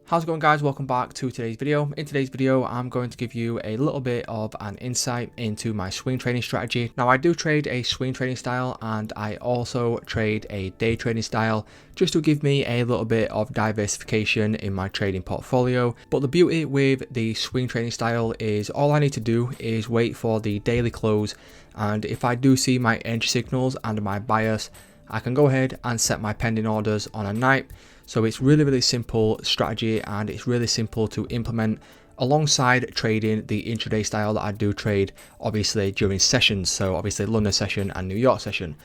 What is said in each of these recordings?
How's it going, guys? Welcome back to today's video. In today's video, I'm going to give you a little bit of an insight into my swing trading strategy. Now, I do trade a swing trading style and I also trade a day trading style just to give me a little bit of diversification in my trading portfolio. But the beauty with the swing trading style is all I need to do is wait for the daily close, and if I do see my entry signals and my bias, I can go ahead and set my pending orders on a night. So it's really simple strategy, and it's really simple to implement alongside trading the intraday style that I do trade obviously during sessions. So obviously London session and New York session.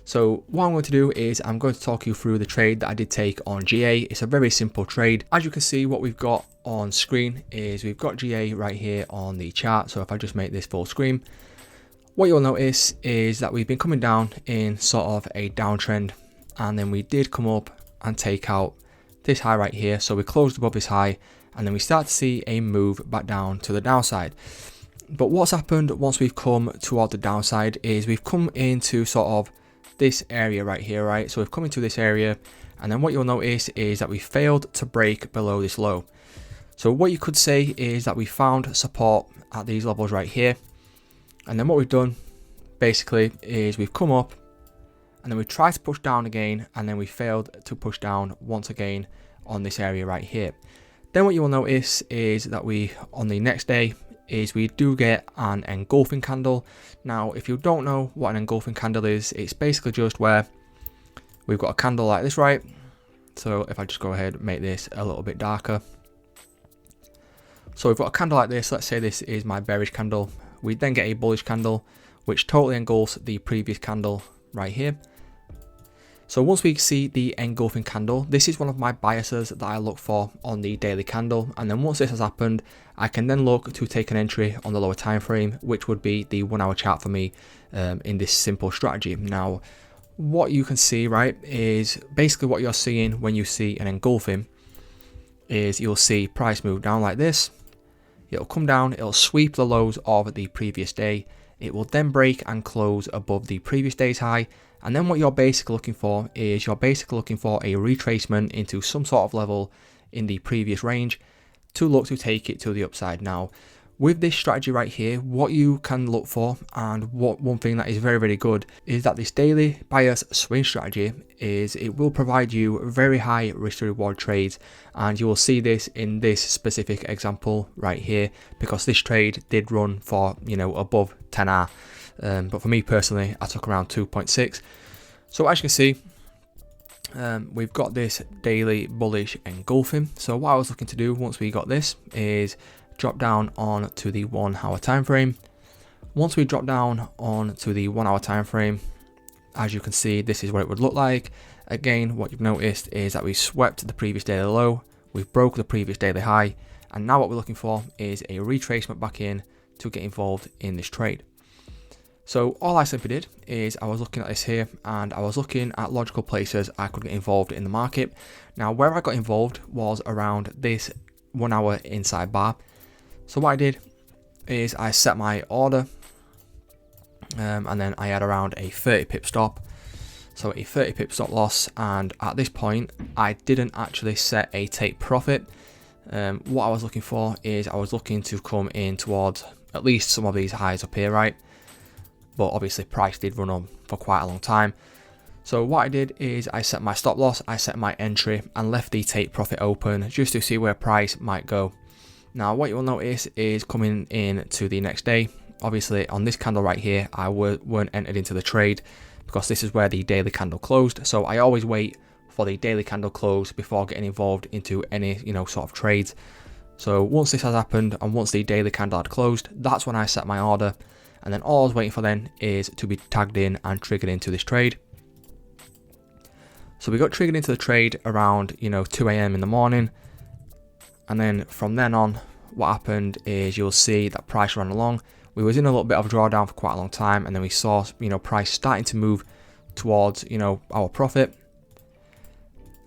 So what I'm going to do is I'm going to talk you through the trade that I did take on GA. It's a very simple trade. As you can see, what we've got on screen is we've got GA right here on the chart. So if I just make this full screen, what you'll notice is that we've been coming down in sort of a downtrend, and then we did come up and take out this high right here. So we closed above this high, and then we start to see a move back down to the downside. But what's happened once we've come toward the downside is we've come into sort of this area right here, right? So we've come into this area, and then what you'll notice is that we failed to break below this low. So what you could say is that we found support at these levels right here, and then what we've done basically is we've come up, and then we tried to push down again, and then we failed to push down once again on this area right here. Then what you will notice is that we, on the next day, is we do get an engulfing candle. Now, if you don't know what an engulfing candle is, it's basically just where we've got a candle like this, right? So if I just go ahead and make this a little bit darker. So we've got a candle like this. Let's say this is my bearish candle. We then get a bullish candle, which totally engulfs the previous candle right here. So once we see the engulfing candle, this is one of my biases that I look for on the daily candle. And then once this has happened, I can then look to take an entry on the lower time frame, which would be the 1 hour chart for me in this simple strategy. Now, what you can see, right, is basically what you're seeing when you see an engulfing is you'll see price move down like this. It'll come down, it'll sweep the lows of the previous day. It will then break and close above the previous day's high. And then what you're basically looking for is you're basically looking for a retracement into some sort of level in the previous range to look to take it to the upside. Now, with this strategy right here, what you can look for, and one thing that is very good, is that this daily bias swing strategy is it will provide you very high risk to reward trades, and you will see this in this specific example right here, because this trade did run for, you know, above 10R. But for me personally, I took around 2.6. So as you can see, we've got this daily bullish engulfing. So what I was looking to do once we got this is drop down on to the 1 hour time frame. Once we drop down on to the 1 hour time frame, as you can see, this is what it would look like. Again, what you've noticed is that we swept the previous daily low, we've broke the previous daily high, and now what we're looking for is a retracement back in to get involved in this trade. So all I simply did is I was looking at this here, and I was looking at logical places I could get involved in the market. Now, where I got involved was around this 1 hour inside bar. So what I did is I set my order, and then I had around a 30 pip stop. So a 30 pip stop loss, and at this point I didn't actually set a take profit. What I was looking for is I was looking to come in towards at least some of these highs up here, right? But obviously price did run on for quite a long time. So what I did is I set my stop loss, I set my entry, and left the take profit open just to see where price might go. Now what you will notice is coming in to the next day, obviously on this candle right here, I weren't entered into the trade because this is where the daily candle closed. So I always wait for the daily candle close before getting involved into any, you know, sort of trades. So once this has happened and once the daily candle had closed, that's when I set my order. And then all I was waiting for then is to be tagged in and triggered into this trade. So we got triggered into the trade around, you know, 2 AM in the morning. And then from then on, what happened is you'll see that price ran along. We was in a little bit of a drawdown for quite a long time, and then we saw, you know, price starting to move towards, you know, our profit.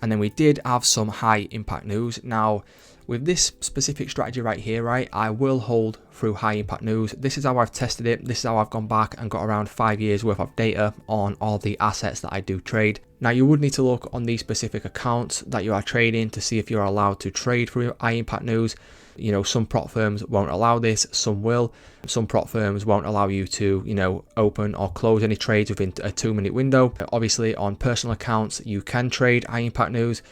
And then we did have some high impact news. Now, With this specific strategy right here, right, I will hold through high impact news. This is how I've tested it. This is how I've gone back and got around 5 years worth of data on all the assets that I do trade. Now you would need to look on these specific accounts that you are trading to see if you're allowed to trade through high impact news. You know, some prop firms won't allow this, some will. Some prop firms won't allow you to, you know, open or close any trades within a 2-minute window. Obviously on personal accounts, you can trade high impact news.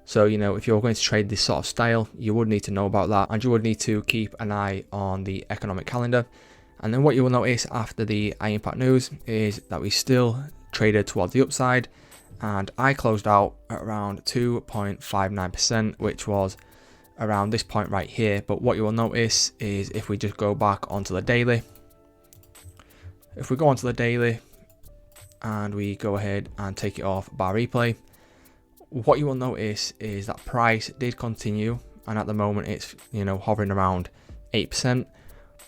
So, you know, if you're going to trade this sort of style, you would need to know about that, and you would need to keep an eye on the economic calendar. And then what you will notice after the high impact news is that we still traded towards the upside, and I closed out at around 2.59%, which was around this point right here. But what you will notice is if we just go back onto the daily, if we go onto the daily and we go ahead and take it off bar replay, what you will notice is that price did continue, and at the moment it's, you know, hovering around 8%,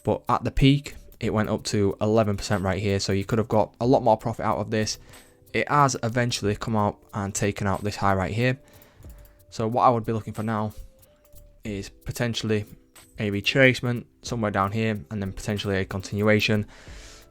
but at the peak it went up to 11% right here. So you could have got a lot more profit out of this. It has eventually come out and taken out this high right here. So what I would be looking for now is potentially a retracement somewhere down here, and then potentially a continuation.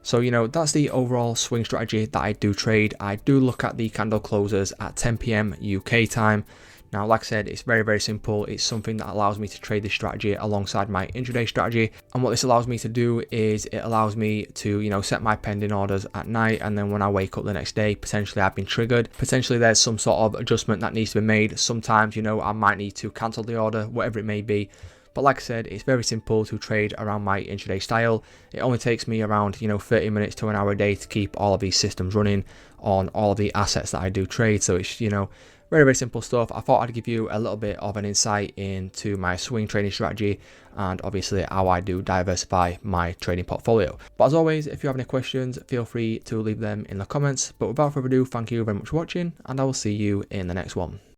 So, you know, that's the overall swing strategy that I do trade. I do look at the candle closes at 10 PM UK time. Now, like I said, it's very, very simple. It's something that allows me to trade this strategy alongside my intraday strategy. And what this allows me to do is it allows me to, you know, set my pending orders at night. And then when I wake up the next day, potentially I've been triggered. Potentially there's some sort of adjustment that needs to be made. Sometimes, you know, I might need to cancel the order, whatever it may be. But like I said, it's very simple to trade around my intraday style. It only takes me around, you know, 30 minutes to an hour a day to keep all of these systems running on all of the assets that I do trade. So it's, you know, very, very simple stuff. I thought I'd give you a little bit of an insight into my swing trading strategy and obviously how I do diversify my trading portfolio. But as always, if you have any questions, feel free to leave them in the comments. But without further ado, thank you very much for watching, and I will see you in the next one.